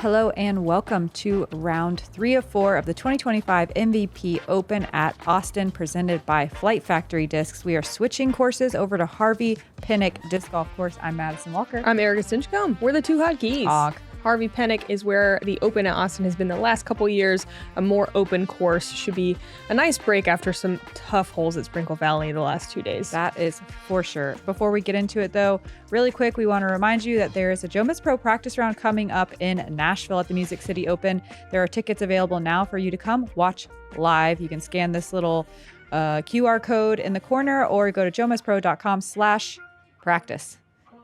Hello and welcome to round 3 of 4 of the 2025 MVP Open at Austin, presented by Flight Factory Discs. We are switching courses over to Harvey Penick Disc Golf Course. I'm Madison Walker. I'm Erika Stinchcomb. We're the two hotkeys. Honk. Harvey Penick is where the Open at Austin has been the last couple years. A more open course should be a nice break after some tough holes at Sprinkle Valley the last 2 days. That is for sure. Before we get into it though, really quick, we want to remind you that there is a JomezPro practice round coming up in Nashville at the Music City Open. There are tickets available now for you to come watch live. You can scan this little QR code in the corner or go to jomezpro.com/practice.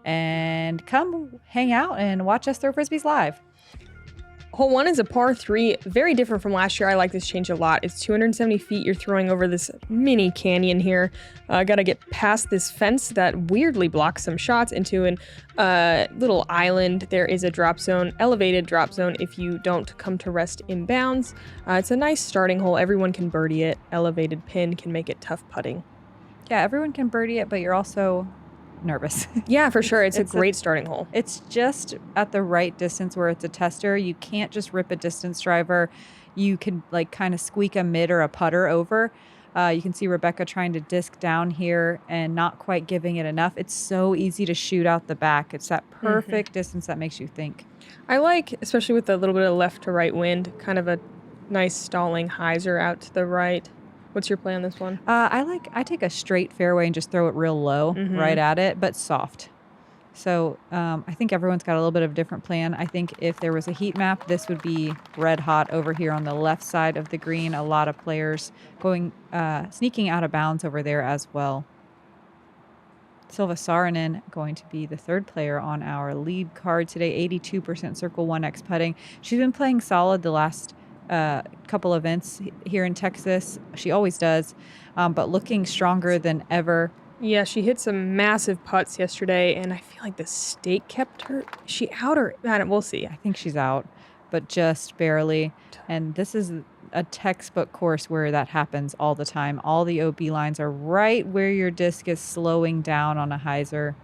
And come hang out and watch us throw Frisbees live. Hole 1 is a par 3, very different from last year. I like this change a lot. It's 270 feet. You're throwing over this mini canyon here. Got to get past this fence that weirdly blocks some shots into a little island. There is a drop zone, elevated drop zone if you don't come to rest in bounds. It's a nice starting hole. Everyone can birdie it. Elevated pin can make it tough putting. Yeah, everyone can birdie it, but you're also nervous. Yeah, for sure. It's a great starting hole. It's just at the right distance where it's a tester. You can't just rip a distance driver. You can like kind of squeak a mid or a putter over. You can see Rebecca trying to disc down here and not quite giving it enough. It's so easy to shoot out the back. It's that perfect distance that makes you think. I like, especially with a little bit of left to right wind, kind of a nice stalling hyzer out to the right. What's your play on this one? I take a straight fairway and just throw it real low right at it, but soft. So I think everyone's got a little bit of a different plan. I think if there was a heat map, this would be red hot over here on the left side of the green. A lot of players going sneaking out of bounds over there as well. Silva Saarinen going to be the third player on our lead card today, 82% Circle 1X putting. She's been playing solid the last couple events here in Texas. She always does, but looking stronger than ever. Yeah, she hit some massive putts yesterday, and I feel like the stake kept her. She out or we'll see. I think she's out, but just barely. And this is a textbook course where that happens all the time. All the OB lines are right where your disc is slowing down on a hyzer.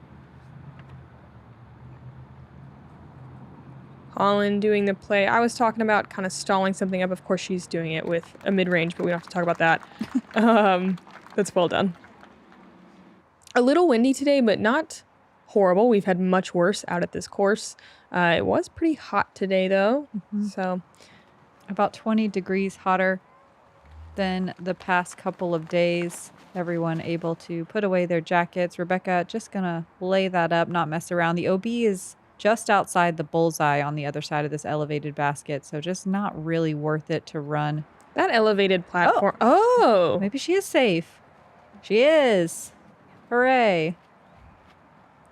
Holyn doing the play. I was talking about kind of stalling something up. Of course, she's doing it with a mid-range, but we don't have to talk about that. That's well done. A little windy today, but not horrible. We've had much worse out at this course. It was pretty hot today, though. So about 20 degrees hotter than the past couple of days. Everyone able to put away their jackets. Rebecca just going to lay that up, not mess around. The OB is just outside the bullseye on the other side of this elevated basket, so just not really worth it to run. That elevated platform. Oh! Maybe she is safe. She is. Hooray.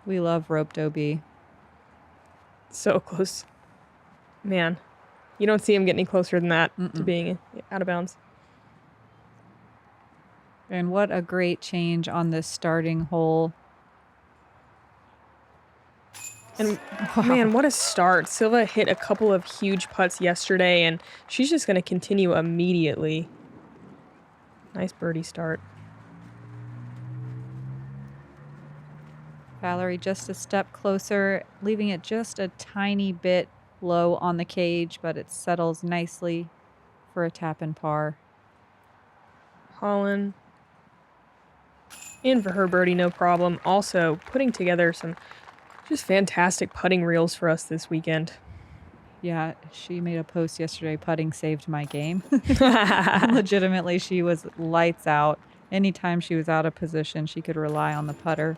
We love roped OB. So close. Man, you don't see him get any closer than that to being out of bounds. And what a great change on this starting hole. And man, what a start. Silva hit a couple of huge putts yesterday, and she's just going to continue immediately. Nice birdie start. Valerie just a step closer, leaving it just a tiny bit low on the cage, but it settles nicely for a tap and par. Holyn in for her birdie, no problem. Also putting together some just fantastic putting reels for us this weekend. Yeah, she made a post yesterday, putting saved my game. Legitimately, she was lights out. Anytime she was out of position, she could rely on the putter.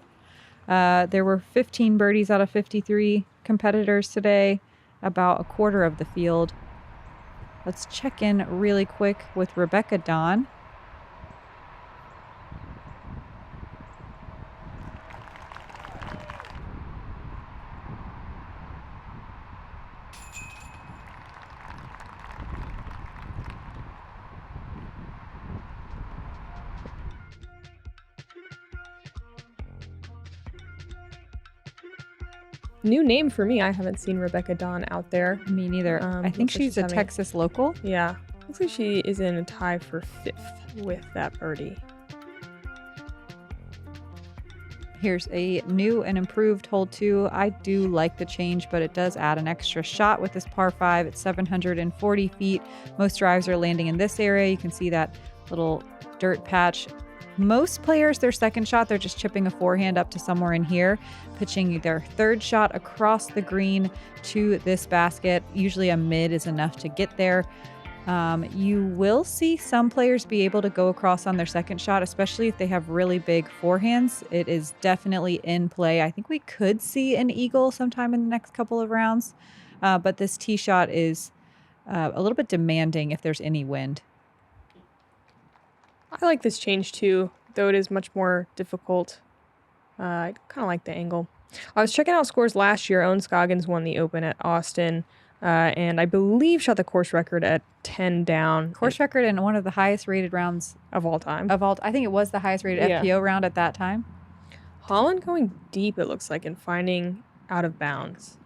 There were 15 birdies out of 53 competitors today, about a quarter of the field. Let's check in really quick with Rebecca Don. New name for me. I haven't seen Rebecca Don out there. Me neither. I think she's a Texas local. Yeah. Looks like she is in a tie for 5th with that birdie. Here's a new and improved hole 2. I do like the change, but it does add an extra shot with this par 5. It's 740 feet. Most drives are landing in this area. You can see that little dirt patch. Most players, their second shot, they're just chipping a forehand up to somewhere in here, pitching their third shot across the green to this basket. Usually a mid is enough to get there. You will see some players be able to go across on their second shot, especially if they have really big forehands. It is definitely in play. I think we could see an eagle sometime in the next couple of rounds, but this tee shot is a little bit demanding if there's any wind. I like this change too, though it is much more difficult. I kind of like the angle. I was checking out scores last year. Owen Scoggins won the Open at Austin. And I believe shot the course record at 10 down. Course record in one of the highest rated rounds of all time. I think it was the highest rated FPO round at that time. Holyn going deep, it looks like, and finding out of bounds.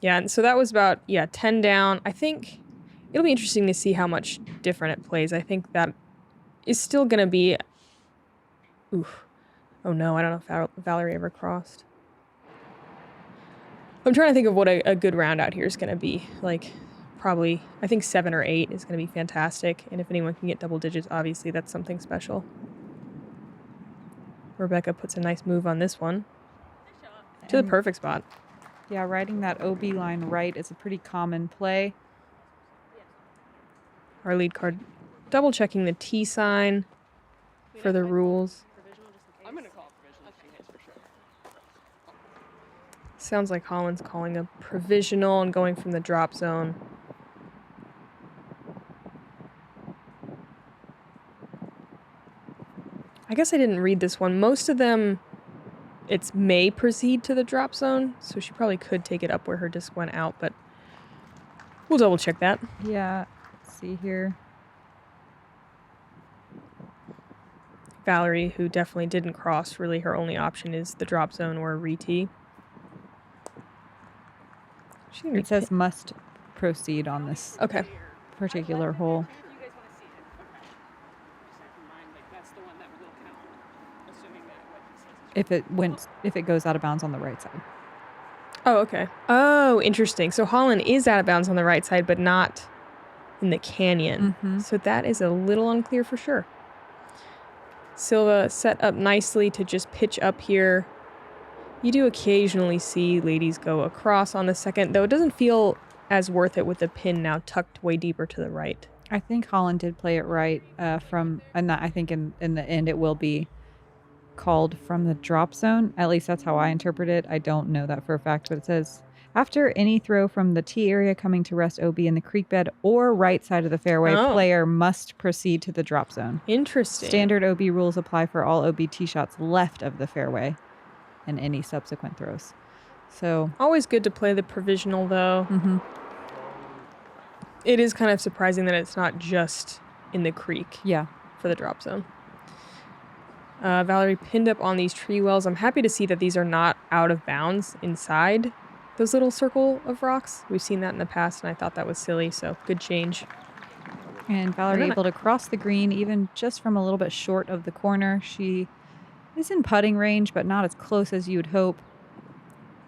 Yeah, and so that was about, 10 down. I think it'll be interesting to see how much different it plays. I think that is still going to be... Oof. Oh no, I don't know if Valerie ever crossed. I'm trying to think of what a good round out here is going to be. Like, probably, I think 7 or 8 is going to be fantastic. And if anyone can get double digits, obviously that's something special. Rebecca puts a nice move on this one. To the perfect spot. Yeah, riding that OB line right is a pretty common play. Our lead card double checking the T sign for the rules. Sounds like Holyn's calling a provisional and going from the drop zone. I guess I didn't read this one. Most of them, it's may proceed to the drop zone, so she probably could take it up where her disc went out, but we'll double check that. Yeah, let's see here. Valerie, who definitely didn't cross, really her only option is the drop zone or a re-tee. It says must proceed on this particular hole. If it goes out of bounds on the right side. Oh, okay. Oh, interesting. So Holyn is out of bounds on the right side, but not in the canyon. Mm-hmm. So that is a little unclear for sure. Silva set up nicely to just pitch up here. You do occasionally see ladies go across on the second, though it doesn't feel as worth it with the pin now tucked way deeper to the right. I think Holyn did play it right and I think in the end it will be called from the drop zone. At least that's how I interpret it. I don't know that for a fact, but it says, after any throw from the tee area coming to rest OB in the creek bed or right side of the fairway, player must proceed to the drop zone. Interesting. Standard OB rules apply for all OB tee shots left of the fairway and any subsequent throws. So always good to play the provisional, though. Mm-hmm. It is kind of surprising that it's not just in the creek. Yeah. For the drop zone. Valerie pinned up on these tree wells. I'm happy to see that these are not out of bounds inside those little circle of rocks. We've seen that in the past, and I thought that was silly, so good change. And Valerie able to cross the green, even just from a little bit short of the corner. She is in putting range, but not as close as you would hope.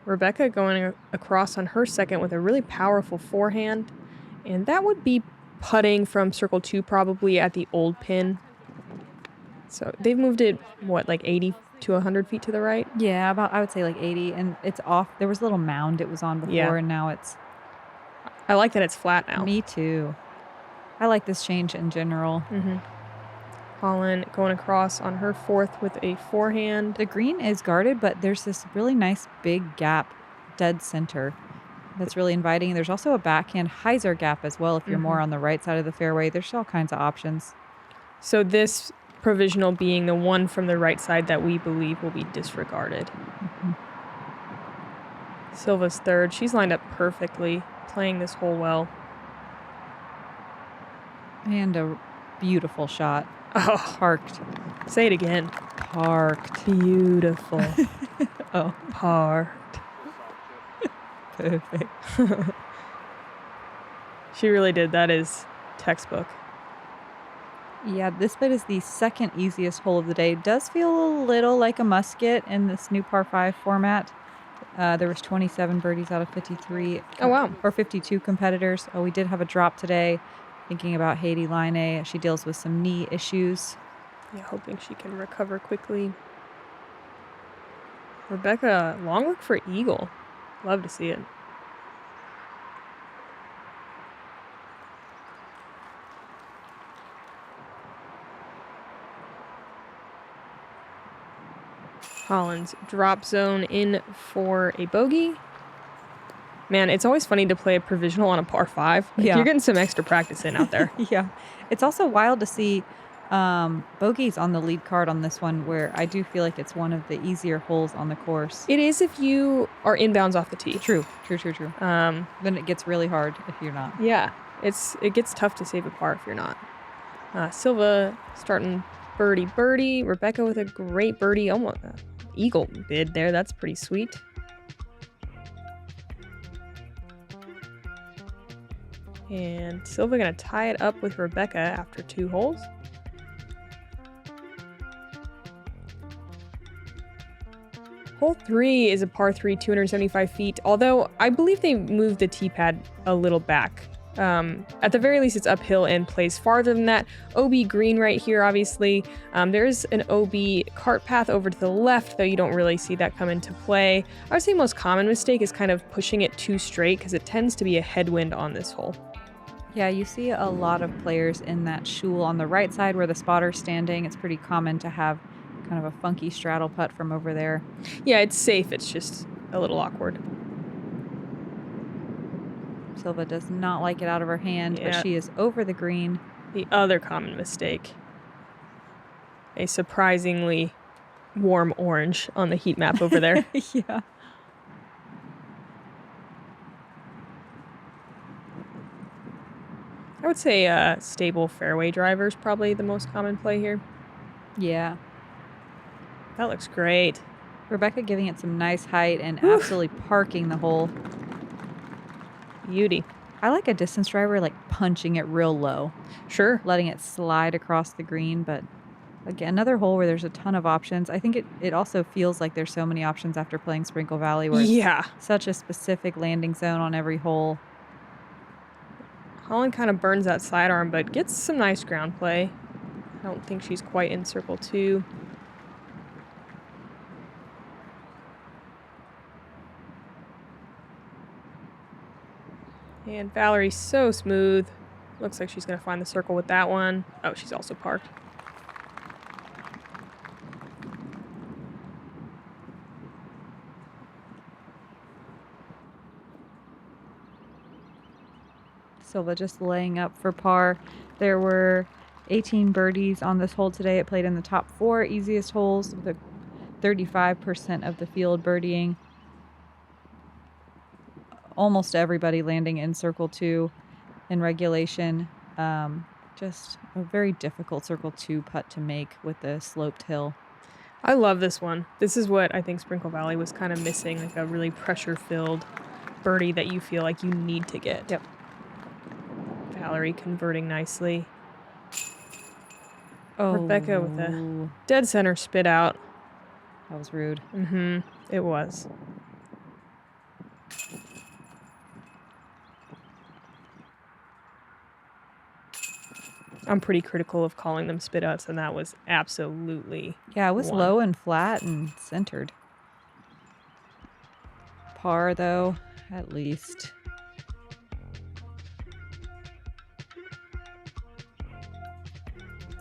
Rebecca going across on her second with a really powerful forehand, and that would be putting from circle 2 probably at the old pin. So they've moved it, like 80 to 100 feet to the right? Yeah, I would say like 80, and it's off. There was a little mound it was on before, and now it's... I like that it's flat now. Me too. I like this change in general. Mm-hmm. Holyn going across on her fourth with a forehand. The green is guarded, but there's this really nice big gap dead center that's really inviting. There's also a backhand hyzer gap as well if you're more on the right side of the fairway. There's all kinds of options. So this provisional being the one from the right side that we believe will be disregarded. Mm-hmm. Silva's third. She's lined up perfectly, playing this hole well. And a beautiful shot. Oh, Parked. Say it again. Parked. Beautiful. Oh. Parked. Perfect. She really did. That is textbook. Yeah, this bit is the second easiest hole of the day. Does feel a little like a musket in this new par 5 format. There was 27 birdies out of 53. Oh, wow. Or 52 competitors. Oh, we did have a drop today. Thinking about Haiti Line. She deals with some knee issues. Yeah, hoping she can recover quickly. Rebecca, long look for eagle. Love to see it. Holyn's drop zone in for a bogey. Man, it's always funny to play a provisional on a par 5. Yeah. You're getting some extra practice in out there. Yeah. It's also wild to see bogeys on the lead card on this one, where I do feel like it's one of the easier holes on the course. It is if you are inbounds off the tee. True. Then it gets really hard if you're not. Yeah, it gets tough to save a par if you're not. Silva starting birdie. Rebecca with a great birdie, almost eagle bid there. That's pretty sweet. And Silva gonna tie it up with Rebecca after 2 holes. Hole 3 is a par 3, 275 feet, although I believe they moved the tee pad a little back. At the very least, it's uphill and plays farther than that. OB green right here, obviously. There's an OB cart path over to the left, though you don't really see that come into play. I would say most common mistake is kind of pushing it too straight because it tends to be a headwind on this hole. Yeah, you see a lot of players in that shul on the right side where the spotter's standing. It's pretty common to have kind of a funky straddle putt from over there. Yeah, it's safe. It's just a little awkward. Silva does not like it out of her hand, but she is over the green. The other common mistake. A surprisingly warm orange on the heat map over there. Yeah. I would say stable fairway driver is probably the most common play here. Yeah. That looks great. Rebecca giving it some nice height and absolutely parking the hole. Beauty. I like a distance driver, like punching it real low. Sure. Letting it slide across the green, but again, another hole where there's a ton of options. I think it also feels like there's so many options after playing Sprinkle Valley, where it's such a specific landing zone on every hole. Holyn kind of burns that sidearm, but gets some nice ground play. I don't think she's quite in circle 2. And Valerie's so smooth. Looks like she's going to find the circle with that one. Oh, she's also parked. Silva just laying up for par. There were 18 birdies on this hole today. It played in the top 4 easiest holes with 35% of the field birdieing. Almost everybody landing in circle 2 in regulation. Just a very difficult circle 2 putt to make with the sloped hill. I love this one. This is what I think Sprinkle Valley was kind of missing, like a really pressure-filled birdie that you feel like you need to get. Yep. Valerie converting nicely. Oh. Rebecca with a dead center spit out. That was rude. Mm-hmm. It was. I'm pretty critical of calling them spit outs, and that was absolutely it was low and flat and centered. Par, though, at least.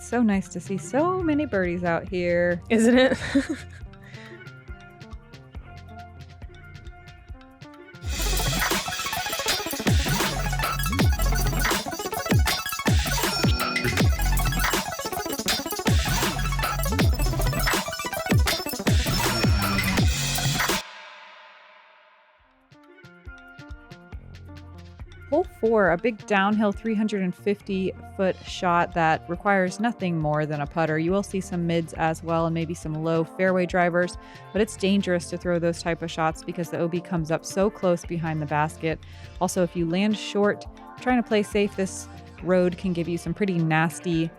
So nice to see so many birdies out here. Isn't it? Hole 4, a big downhill 350-foot shot that requires nothing more than a putter. You will see some mids as well and maybe some low fairway drivers, but it's dangerous to throw those type of shots because the OB comes up so close behind the basket. Also, if you land short, trying to play safe, this road can give you some pretty nasty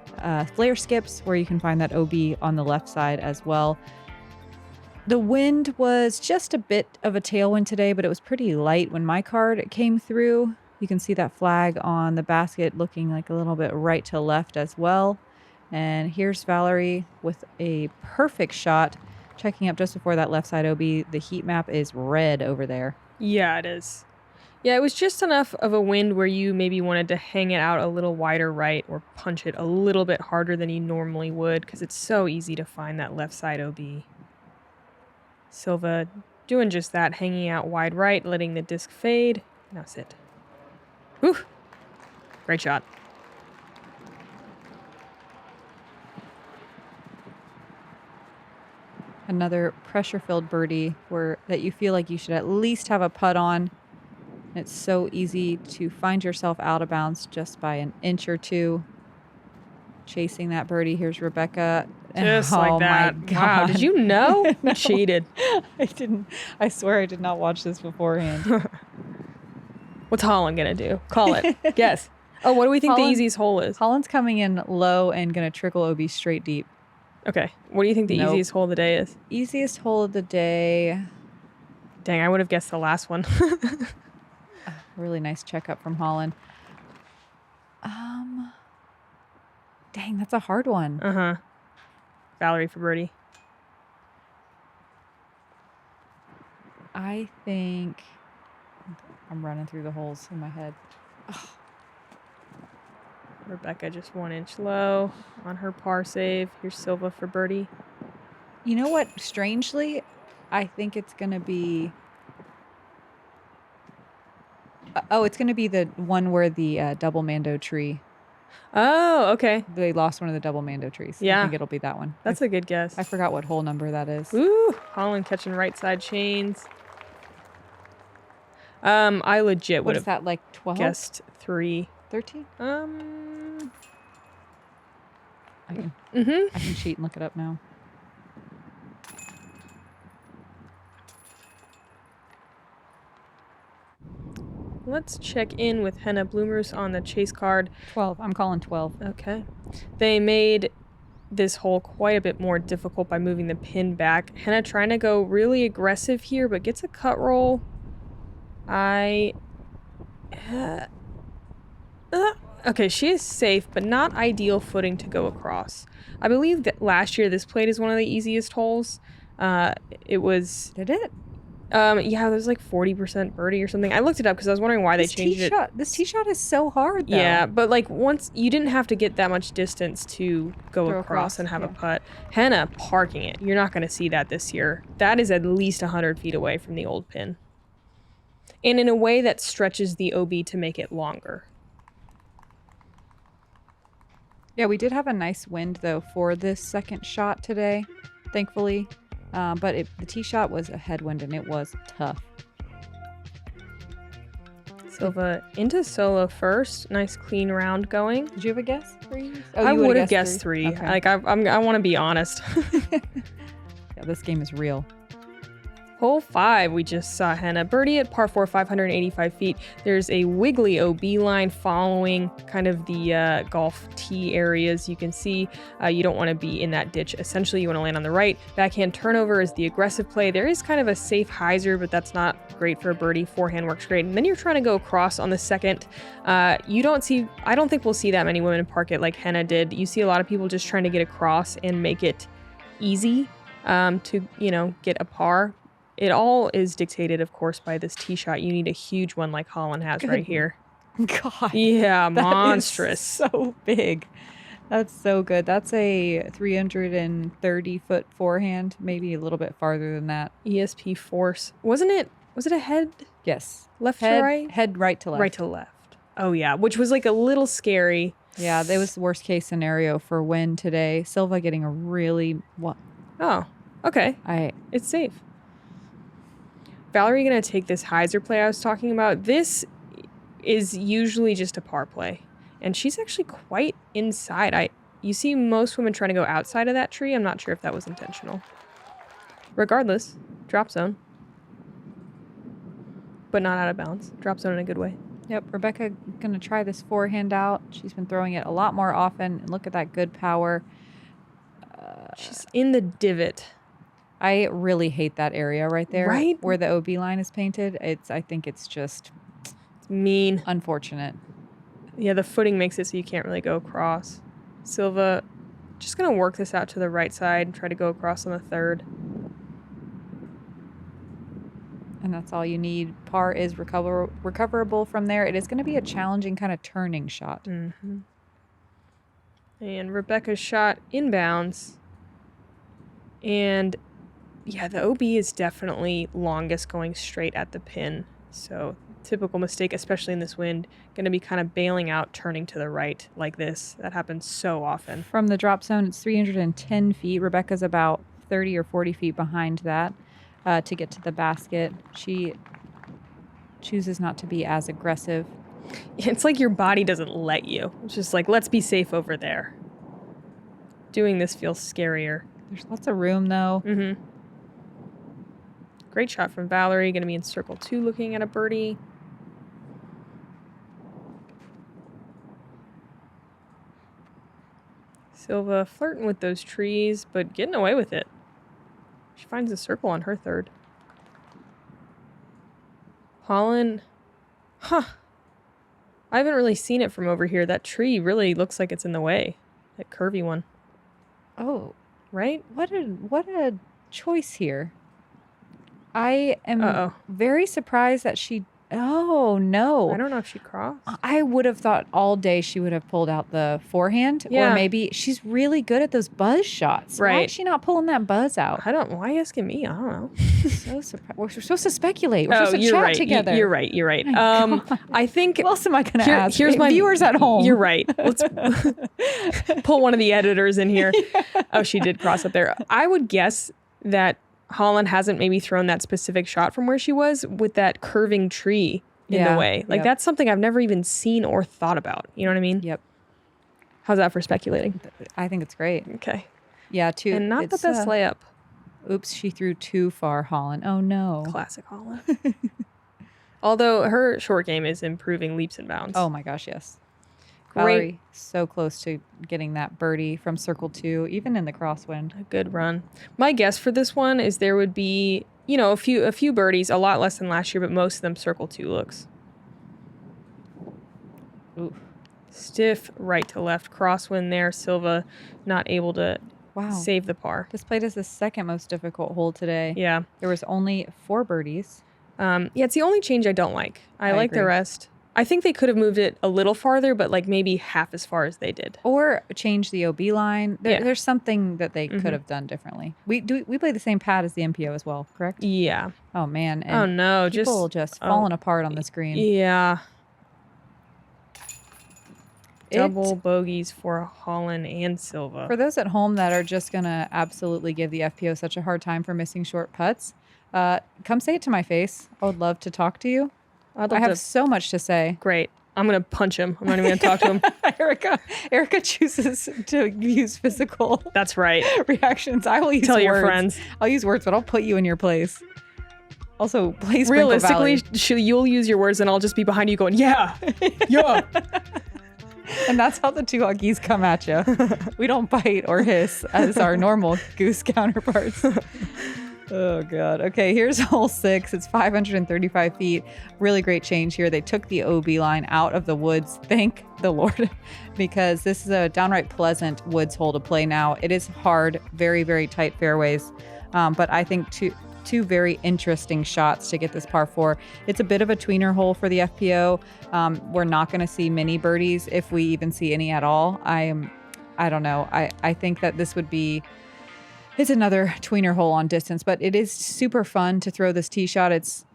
flare skips where you can find that OB on the left side as well. The wind was just a bit of a tailwind today, but it was pretty light when my card came through. You can see that flag on the basket looking like a little bit right to left as well. And here's Valerie with a perfect shot, checking up just before that left side OB. The heat map is red over there. Yeah, it is. Yeah, it was just enough of a wind where you maybe wanted to hang it out a little wider right or punch it a little bit harder than you normally would because it's so easy to find that left side OB. Silva doing just that, hanging out wide right, letting the disc fade. Now sit. Whew. Great shot. Another pressure-filled birdie that you feel like you should at least have a putt on. It's so easy to find yourself out of bounds just by an inch or two. Chasing that birdie. Here's Rebecca. Just like that. My God. Wow. Did you know? No, cheated. I didn't. I swear I did not watch this beforehand. What's Holyn going to do? Call it. Guess. Oh, what do we think the easiest hole is? Holyn's coming in low and going to trickle OB straight deep. Okay. What do you think the easiest hole of the day is? Easiest hole of the day. Dang, I would have guessed the last one. Really nice checkup from Holyn. Dang, that's a hard one. Uh-huh. Valerie for birdie. I think I'm running through the holes in my head. Oh. Rebecca just 1 inch low on her par save. Here's Silva for birdie. You know what? Strangely, I think it's going to be... it's going to be the one where the double mando tree. Oh, okay. They lost one of the double mando trees. Yeah. I think it'll be that one. That's a good guess. I forgot what hole number that is. Ooh, Holyn catching right side chains. I legit would have that, like 12? Guessed 3. 13? I can cheat and look it up now. Let's check in with Henna Bloomroos on the chase card. 12. I'm calling 12. Okay. They made this hole quite a bit more difficult by moving the pin back. Henna trying to go really aggressive here, but gets a cut roll. Okay, she is safe, but not ideal footing to go across. I believe that last year this played as one of the easiest holes. It was... Did it? Yeah, there's like 40% birdie or something. I looked it up because I was wondering why they changed it. This tee shot is so hard, though. Yeah, but like once you didn't have to get that much distance to go across and have a putt. Henna parking it. You're not going to see that this year. That is at least 100 feet away from the old pin. And in a way that stretches the OB to make it longer. Yeah, we did have a nice wind, though, for this second shot today, thankfully. But the tee shot was a headwind, and it was tough. Silva into solo first. Nice clean round going. Did you have a guess? I would have guessed 3. Okay. Like I want to be honest. Yeah, this game is real. Hole 5, we just saw Henna birdie at par 4, 585 feet. There's a wiggly OB line following kind of the golf tee areas. You can see you don't want to be in that ditch. Essentially, you want to land on the right. Backhand turnover is the aggressive play. There is kind of a safe hyzer, but that's not great for a birdie. Forehand works great. And then you're trying to go across on the second. I don't think we'll see that many women park it like Henna did. You see a lot of people just trying to get across and make it easy to, get a par. It all is dictated, of course, by this tee shot. You need a huge one like Holyn has right here. God. Yeah, monstrous. So big. That's so good. That's a 330-foot forehand, maybe a little bit farther than that. ESP force. Was it a head? Yes. Left to right? Head right to left. Right to left. Oh, yeah, which was like a little scary. Yeah, that was the worst case scenario for wind today. Silva getting a really... Oh, okay. It's safe. Valerie going to take this hyzer play I was talking about. This is usually just a par play. And she's actually quite inside. You see most women trying to go outside of that tree. I'm not sure if that was intentional. Regardless, drop zone. But not out of bounds. Drop zone in a good way. Yep, Rebecca going to try this forehand out. She's been throwing it a lot more often. And look at that good power. She's in the divot. I really hate that area right there. Right? Where the OB line is painted. I think it's just... It's mean. Unfortunate. Yeah, the footing makes it so you can't really go across. Silva just going to work this out to the right side and try to go across on the third. And that's all you need. Par is recoverable from there. It is going to be a challenging kind of turning shot. Mm-hmm. And Rebecca's shot inbounds. And yeah, the OB is definitely longest going straight at the pin. So typical mistake, especially in this wind, going to be kind of bailing out, turning to the right like this. That happens so often. From the drop zone, it's 310 feet. Rebecca's about 30 or 40 feet behind that to get to the basket. She chooses not to be as aggressive. It's like your body doesn't let you. It's just like, let's be safe over there. Doing this feels scarier. There's lots of room, though. Mm-hmm. Great shot from Valerie. Going to be in circle 2 looking at a birdie. Silva flirting with those trees, but getting away with it. She finds a circle on her third. Holyn. Huh. I haven't really seen it from over here. That tree really looks like it's in the way. That curvy one. Oh, right? What a choice here. I am very surprised that she... Oh, no. I don't know if she crossed. I would have thought all day she would have pulled out the forehand. Yeah. Or maybe she's really good at those buzz shots. Right. Why is she not pulling that buzz out? Why are you asking me? I don't know. So surprised. We're supposed to speculate. We're supposed to chat right. together. You're right. You're right. I think... What else am I going to ask? Here's my viewers at home. You're right. Let's pull one of the editors in here. Yeah. Oh, she did cross up there. I would guess that Holyn hasn't maybe thrown that specific shot from where she was with that curving tree in the way. Like, that's something I've never even seen or thought about. You know what I mean? Yep. How's that for speculating? I think it's great. Okay. Yeah, too. And not the best layup. Oops, she threw too far, Holyn. Oh, no. Classic Holyn. Although her short game is improving leaps and bounds. Oh, my gosh, yes. Great. Valerie, so close to getting that birdie from circle 2, even in the crosswind. A good run. My guess for this one is there would be, you know, a few birdies, a lot less than last year, but most of them circle 2 looks. Ooh. Stiff right to left crosswind there. Silva not able to save the par. This played as the second most difficult hole today. Yeah. There was only 4 birdies. Yeah, it's the only change I don't like. I like agree. the rest. I think they could have moved it a little farther, but like maybe half as far as they did. Or change the OB line. There's something that they could have done differently. We play the same pad as the MPO as well, correct? Yeah. Oh, man. And oh, no. People just falling apart on the screen. Yeah. Double bogeys for Holyn and Silva. For those at home that are just going to absolutely give the FPO such a hard time for missing short putts, come say it to my face. I would love to talk to you. I have so much to say. Great. I'm going to punch him. I'm not even going to talk to him. Erika chooses to use physical. That's right. Reactions. I will use Tell words. Your friends. I'll use words, but I'll put you in your place. Also, please realistically, you'll use your words and I'll just be behind you going, yeah, yeah. And that's how the two Huggies come at you. We don't bite or hiss as our normal goose counterparts. Oh, God. Okay, here's hole 6. It's 535 feet. Really great change here. They took the OB line out of the woods. Thank the Lord, because this is a downright pleasant woods hole to play now. It is hard, very, very tight fairways. But I think two very interesting shots to get this par 4. It's a bit of a tweener hole for the FPO. We're not going to see many birdies, if we even see any at all. I don't know. I think that this would be... It's another tweener hole on distance, but it is super fun to throw this tee shot. It's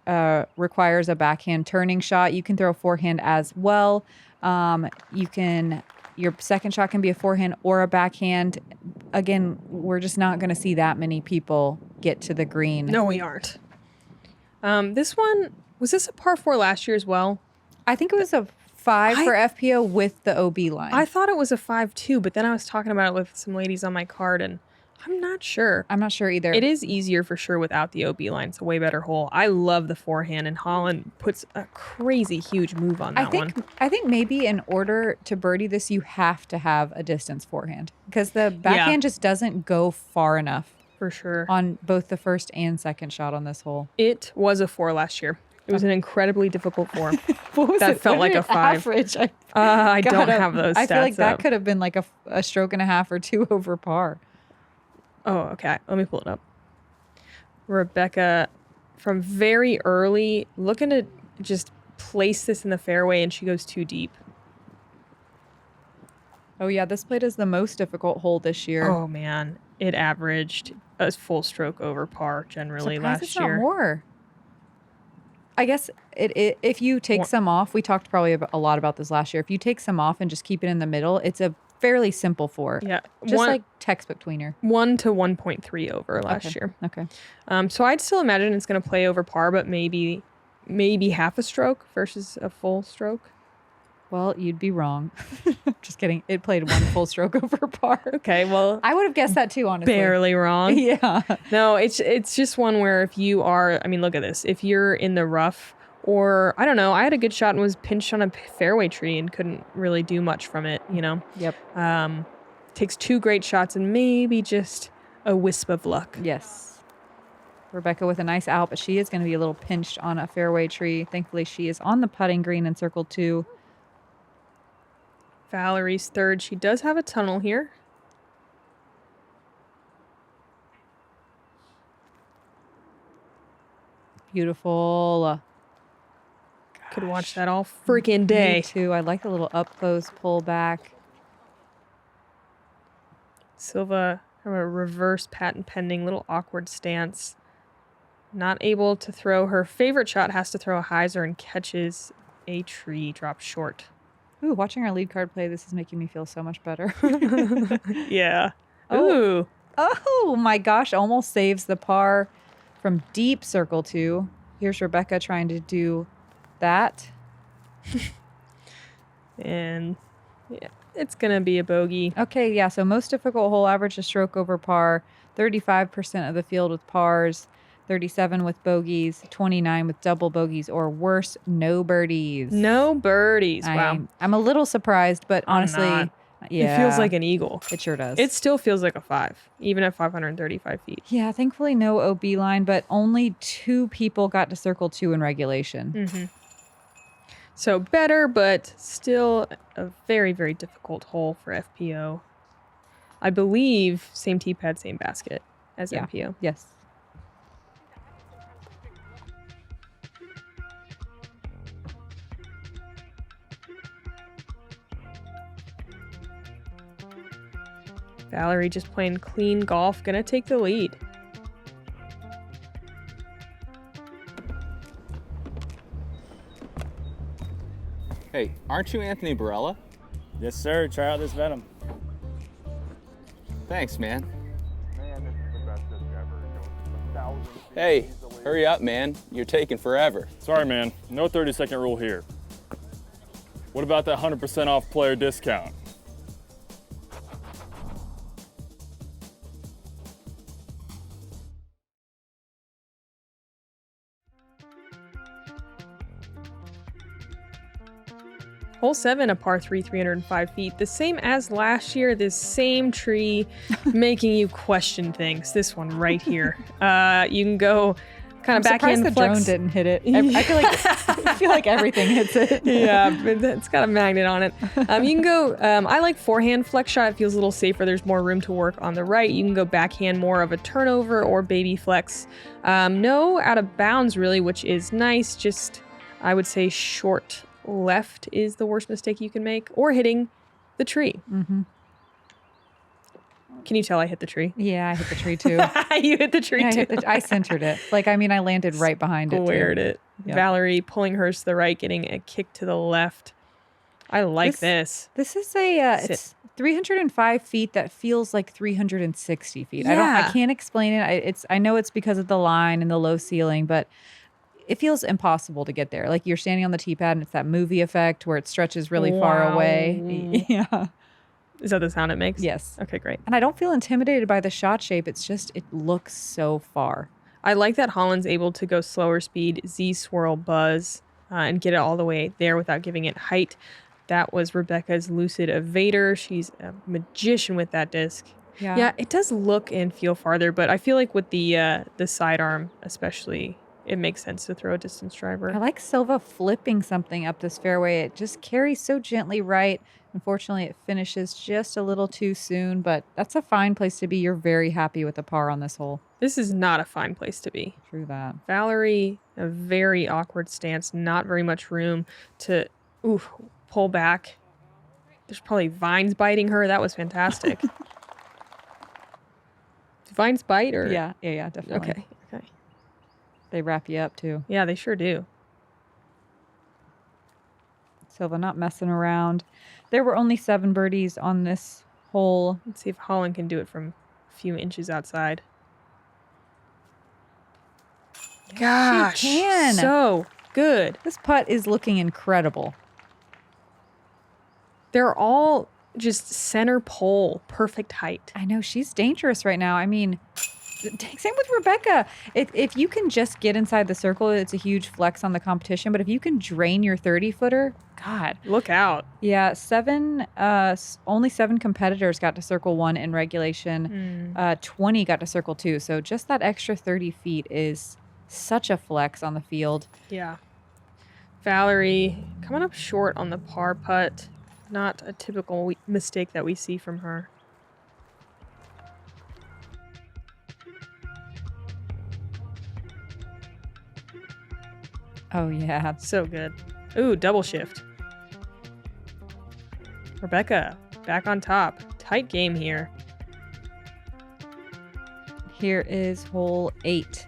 requires a backhand turning shot. You can throw a forehand as well. Your second shot can be a forehand or a backhand. Again, we're just not going to see that many people get to the green. No, we aren't. This one, was this a par 4 last year as well? I think it was a 5 for FPO with the OB line. I thought it was a 5 too, but then I was talking about it with some ladies on my card and I'm not sure. I'm not sure either. It is easier for sure without the OB line. It's a way better hole. I love the forehand, and Holyn puts a crazy huge move on that one. I think maybe in order to birdie this, you have to have a distance forehand because the backhand just doesn't go far enough. For sure. On both the first and second shot on this hole. It was a 4 last year. It was an incredibly difficult 4. What was that it? felt like a 5. Average. I don't have those stats I feel like that up. could have been like a stroke and a half or 2 over par. Oh, okay. Let me pull it up. Rebecca, from very early, looking to just place this in the fairway, and she goes too deep. Oh, yeah. This played as the most difficult hole this year. Oh, man. It averaged a full stroke over par generally Surprised last it's year. Not more. I guess if you take some off, we talked probably a lot about this last year. If you take some off and just keep it in the middle, it's a fairly simple 4. Yeah. Just like textbook tweener. 1 to 1.3 over last year. Okay. So I'd still imagine it's going to play over par, but maybe half a stroke versus a full stroke. Well, you'd be wrong. Just kidding. It played 1 full stroke over par. Okay, well, I would have guessed that too, honestly. barely wrong. Yeah. No, it's just one where if you are, I mean, look at this. If you're in the rough, or I don't know, I had a good shot and was pinched on a fairway tree and couldn't really do much from it, you know? Yep. Takes 2 great shots and maybe just a wisp of luck. Yes. Rebecca with a nice out, but she is going to be a little pinched on a fairway tree. Thankfully, she is on the putting green in circle 2. Valerie's third. She does have a tunnel here. Beautiful. Could watch that all freaking day. Me too. I like the little up close pull back. Silva have a reverse patent pending, little awkward stance. Not able to throw her favorite shot, has to throw a hyzer and catches a tree, drops short. Ooh, watching our lead card play, this is making me feel so much better. Yeah. Oh. Ooh. Oh my gosh, almost saves the par from deep circle 2. Here's Rebecca trying to do that. And yeah, it's going to be a bogey. Okay, yeah, so most difficult hole, average a stroke over par, 35% of the field with pars, 37 with bogeys, 29 with double bogeys, or worse, no birdies. No birdies. Wow. I'm a little surprised, but honestly, yeah. It feels like an eagle. It sure does. It still feels like a 5, even at 535 feet. Yeah, thankfully no OB line, but only 2 people got to circle 2 in regulation. Mm-hmm. So better, but still a very, very difficult hole for FPO. I believe same tee pad, same basket as MPO. Yes. Valerie just playing clean golf, gonna take the lead. Hey, aren't you Anthony Barella? Yes, sir. Try out this Venom. Thanks, man. Hey, hurry up, man. You're taking forever. Sorry, man. No 30-second rule here. What about that 100% off player discount? Hole 7, a par 3, 305 feet. The same as last year, this same tree making you question things. This one right here. You can go kind of backhand the flex. drone didn't hit it. I feel like everything hits it. Yeah, but it's got a magnet on it. You can go, I like forehand flex shot. It feels a little safer. There's more room to work on the right. You can go backhand more of a turnover or baby flex. No out of bounds really, which is nice. Just, I would say short left is the worst mistake you can make, or hitting the tree. Mm-hmm. Can you tell I hit the tree? Yeah, I hit the tree too. You hit the tree too. I centered it. I landed right behind it. Squared it. Yep. Valerie pulling hers to the right, getting a kick to the left. I like this. This is it's 305 feet that feels like 360 feet. Yeah. I can't explain it. I know it's because of the line and the low ceiling, but it feels impossible to get there. Like you're standing on the tee pad and it's that movie effect where it stretches really far away. Yeah. Is that the sound it makes? Yes. Okay, great. And I don't feel intimidated by the shot shape. It's just, it looks so far. I like that Holyn's able to go slower speed, Z swirl buzz, and get it all the way there without giving it height. That was Rebecca's Lucid Evader. She's a magician with that disc. Yeah, it does look and feel farther, but I feel like with the sidearm especially, it makes sense to throw a distance driver. I like Silva flipping something up this fairway. It just carries so gently right. Unfortunately, it finishes just a little too soon, but that's a fine place to be. You're very happy with the par on this hole. This is not a fine place to be. True that. Valerie, a very awkward stance, not very much room to pull back. There's probably vines biting her. That was fantastic. Do vines bite or? Yeah, definitely. Okay. They wrap you up too. Yeah, they sure do. Silva not messing around. There were only 7 birdies on this hole. Let's see if Holyn can do it from a few inches outside. Gosh, she can. So good. This putt is looking incredible. They're all just center pole, perfect height. I know, she's dangerous right now. I mean, same with Rebecca. If you can just get inside the circle, it's a huge flex on the competition. But if you can drain your 30-footer, God. Look out. Yeah, only 7 competitors got to circle 1 in regulation. 20 got to circle 2. So just that extra 30 feet is such a flex on the field. Yeah. Valerie coming up short on the par putt. Not a typical mistake that we see from her. Oh, yeah. So good. Ooh, double shift. Rebecca, back on top. Tight game here. Here is hole 8.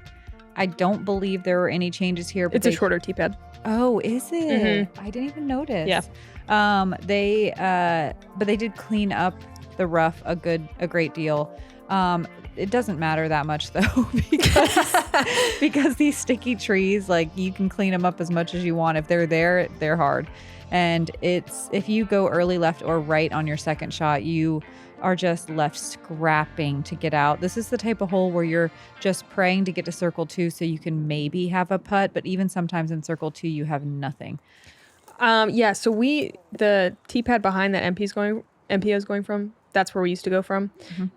I don't believe there were any changes here. But it's a shorter tee pad. Oh, is it? I didn't even notice. Yeah. But they did clean up the rough a great deal. It doesn't matter that much though, because these sticky trees, like, you can clean them up as much as you want. If they're there, they're hard. And if you go early left or right on your second shot, you are just left scrapping to get out. This is the type of hole where you're just praying to get to circle 2 so you can maybe have a putt, but even sometimes in circle 2 you have nothing. Yeah, so the tee pad behind that MPO is going from, that's where we used to go from.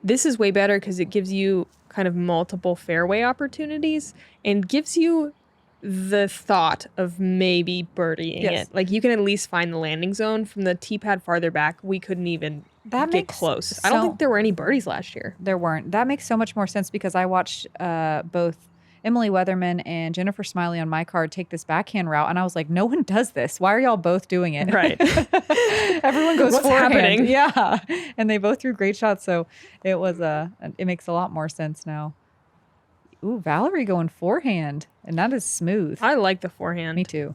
This is way better because it gives you kind of multiple fairway opportunities and gives you the thought of maybe birdieing it. Like, you can at least find the landing zone. From the tee pad farther back, we couldn't even get close. I don't think there were any birdies last year. There weren't. That makes so much more sense because I watched both Emily Weatherman and Jennifer Smiley on my card take this backhand route, and I was like, no one does this. Why are y'all both doing it? Right. Everyone goes What's forehand. happening? Yeah. And they both threw great shots, so it makes a lot more sense now. Ooh, Valerie going forehand, and that is smooth. I like the forehand. Me too.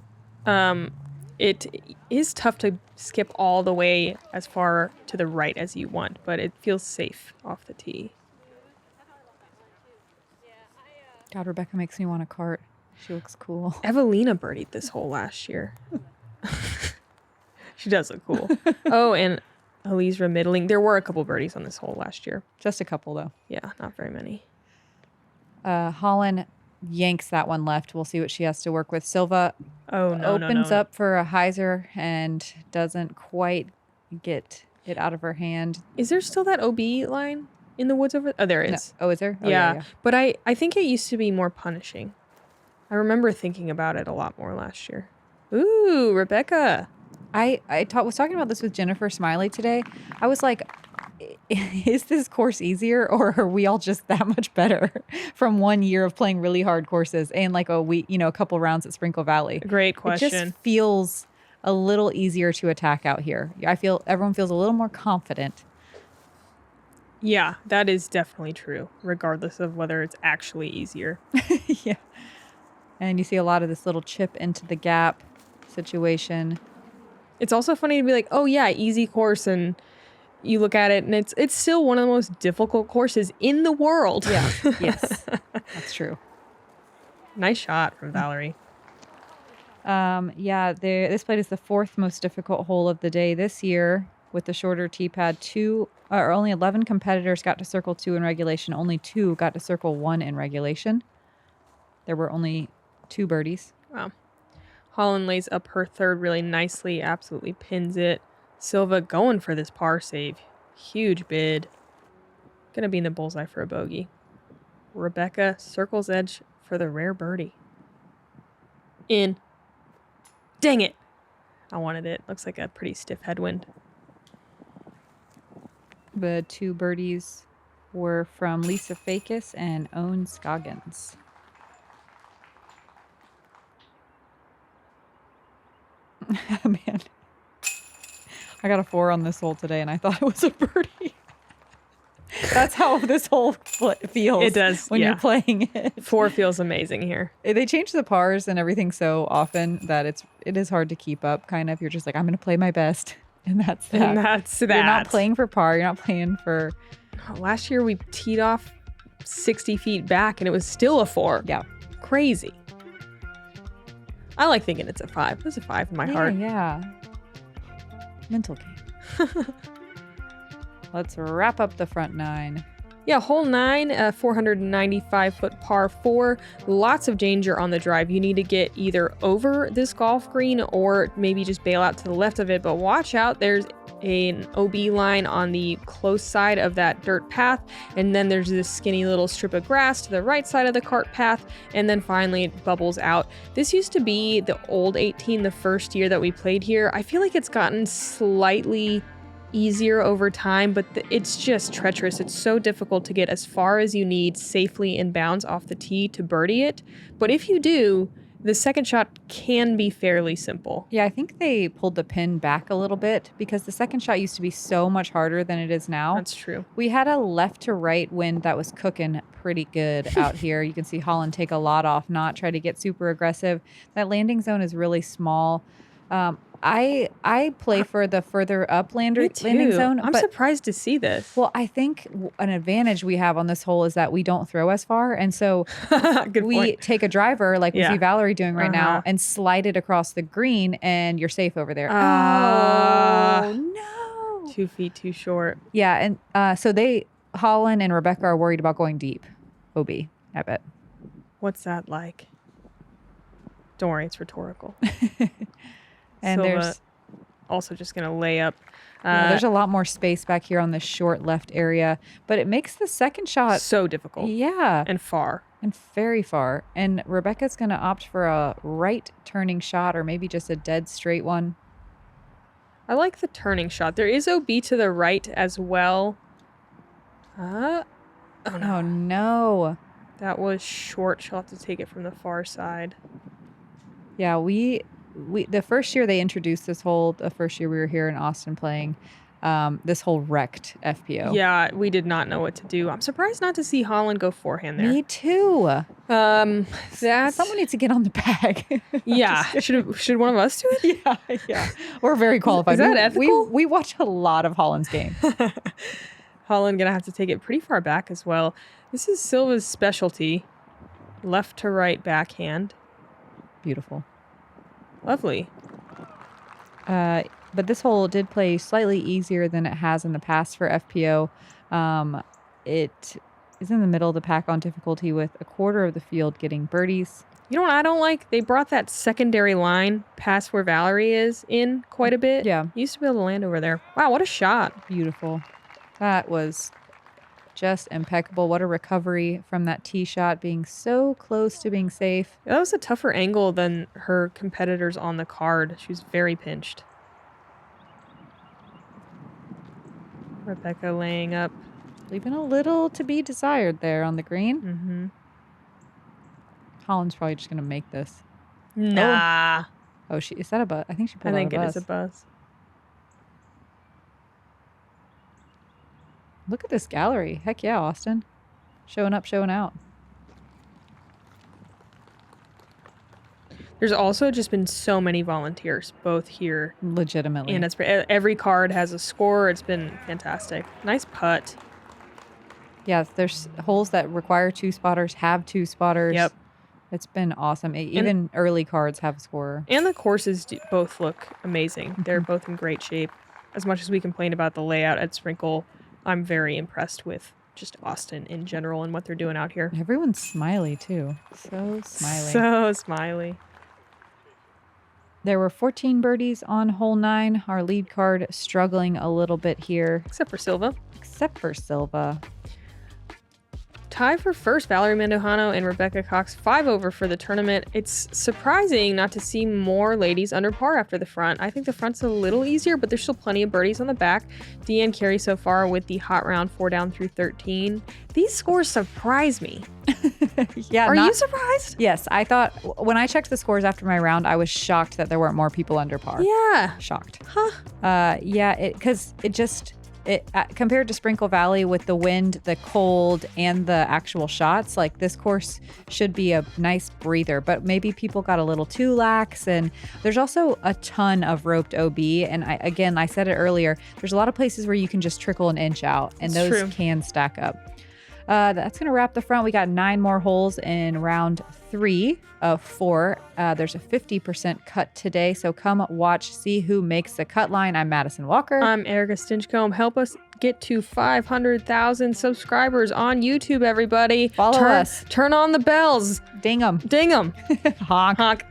It is tough to skip all the way as far to the right as you want, but it feels safe off the tee. God, Rebecca makes me want a cart. She looks cool. Evelina birdied this hole last year. She does look cool. Oh, and Elise middling. There were a couple birdies on this hole last year. Just a couple, though. Yeah, not very many. Holyn yanks that one left. We'll see what she has to work with. Silva opens up for a hyzer and doesn't quite get it out of her hand. Is there still that OB line in the woods over? Oh, there is. No. Oh, is there? Oh, yeah. But I think it used to be more punishing. I remember thinking about it a lot more last year. Ooh, Rebecca. I was talking about this with Jennifer Smiley today. I was like, is this course easier, or are we all just that much better from 1 year of playing really hard courses and like a couple rounds at Sprinkle Valley? Great question. It just feels a little easier to attack out here. I feel everyone feels a little more confident. Yeah, that is definitely true, regardless of whether it's actually easier. Yeah. And you see a lot of this little chip into the gap situation. It's also funny to be like, oh yeah, easy course, and you look at it and it's still one of the most difficult courses in the world. Yeah. Yes. That's true. Nice shot from Valerie. This plate is the 4th most difficult hole of the day this year. with the shorter tee pad. Only 11 competitors got to circle 2 in regulation. Only 2 got to circle 1 in regulation. There were only 2 birdies. Wow. Holyn lays up her third really nicely, absolutely pins it. Silva going for this par save. Huge bid. Gonna be in the bullseye for a bogey. Rebecca circles edge for the rare birdie. In. Dang it. I wanted it. Looks like a pretty stiff headwind. The 2 birdies were from Lisa Fakis and Owen Scoggins. Man, I got a 4 on this hole today, and I thought it was a birdie. That's how this hole feels. It does when you're playing it. 4 feels amazing here. They change the pars and everything so often that it is hard to keep up. Kind of, you're just like, I'm going to play my best, and that's that. And that's that. You're not playing for par. You're not playing for. Last year we teed off 60 feet back, and it was still a 4. Yeah, crazy. I like thinking it's a 5. It's a 5 in my heart. Yeah. Mental game. Let's wrap up the front 9. Yeah, hole 9, 495-foot par 4. Lots of danger on the drive. You need to get either over this golf green or maybe just bail out to the left of it. But watch out, there's an OB line on the close side of that dirt path. And then there's this skinny little strip of grass to the right side of the cart path. And then finally it bubbles out. This used to be the old 18 the first year that we played here. I feel like it's gotten slightly easier over time, but it's just treacherous. It's so difficult to get as far as you need safely in bounds off the tee to birdie it. But if you do, the second shot can be fairly simple. Yeah, I think they pulled the pin back a little bit because the second shot used to be so much harder than it is now. That's true. We had a left to right wind that was cooking pretty good out here. You can see Holyn take a lot off, not try to get super aggressive. That landing zone is really small. I play for the further up landing zone. I'm surprised to see this. Well, I think an advantage we have on this hole is that we don't throw as far. And so we take a driver like we see Valerie doing right now and slide it across the green and you're safe over there. Oh, no. 2 feet too short. Yeah. And so Holyn and Rebecca are worried about going deep. OB, I bet. What's that like? Don't worry, it's rhetorical. And Silva there's also just going to lay up. There's a lot more space back here on the short left area, but it makes the second shot so difficult. Yeah. And far. And very far. And Rebecca's going to opt for a right turning shot or maybe just a dead straight one. I like the turning shot. There is OB to the right as well. Oh, no. Oh, no. That was short. She'll have to take it from the far side. Yeah, the first year they introduced this hole, the first year we were here in Austin playing, this hole wrecked FPO. Yeah, we did not know what to do. I'm surprised not to see Holyn go forehand there. Me too. Someone needs to get on the bag. Yeah. Should one of us do it? Yeah. We're very qualified. Is that ethical? We watch a lot of Holyn's game. Holyn gonna have to take it pretty far back as well. This is Silva's specialty. Left to right backhand. Beautiful. Lovely. But this hole did play slightly easier than it has in the past for FPO. It is in the middle of the pack on difficulty with a quarter of the field getting birdies. You know what I don't like? They brought that secondary line past where Valerie is in quite a bit. Yeah. Used to be able to land over there. Wow, what a shot. Beautiful. That was just impeccable. What a recovery from that tee shot, being so close to being safe. That was a tougher angle than her competitors on the card. She was very pinched. Rebecca laying up. Leaving a little to be desired there on the green. Mm-hmm. Holyn's probably just going to make this. Nah. Oh, is that a buzz? I think she pulled out a buzz. I think it is a buzz. Look at this gallery. Heck yeah, Austin. Showing up, showing out. There's also just been so many volunteers, both here. Legitimately. And every card has a score. It's been fantastic. Nice putt. Yeah, there's holes that require 2 spotters, have 2 spotters. Yep. It's been awesome. Even early cards have a scorer. And the courses both look amazing. They're both in great shape. as much as we complain about the layout at Sprinkle, I'm very impressed with just Austin in general and what they're doing out here. Everyone's smiley too. So smiley. So smiley. There were 14 birdies on hole 9. Our lead card struggling a little bit here. Except for Silva. Except for Silva. Tie for first, Valerie Mandujano and Rebecca Cox, 5 over for the tournament. It's surprising not to see more ladies under par after the front. I think the front's a little easier, but there's still plenty of birdies on the back. Deanne Carey so far with the hot round, 4 down through 13. These scores surprise me. Yeah. Are you surprised? Yes, I thought when I checked the scores after my round, I was shocked that there weren't more people under par. Yeah. Shocked. Huh. Yeah, because it just... compared to Sprinkle Valley with the wind, the cold, and the actual shots, like this course should be a nice breather, but maybe people got a little too lax. And there's also a ton of roped OB. And I said it earlier, there's a lot of places where you can just trickle an inch out, and That's those true. can stack up. That's going to wrap the front. We got 9 more holes in round 3 of 4. There's a 50% cut today, so come watch, see who makes the cut line. I'm Madison Walker. I'm Erika Stinchcomb. Help us get to 500,000 subscribers on YouTube, everybody. Follow us. Turn on the bells. Ding 'em. Ding them. Honk. Honk.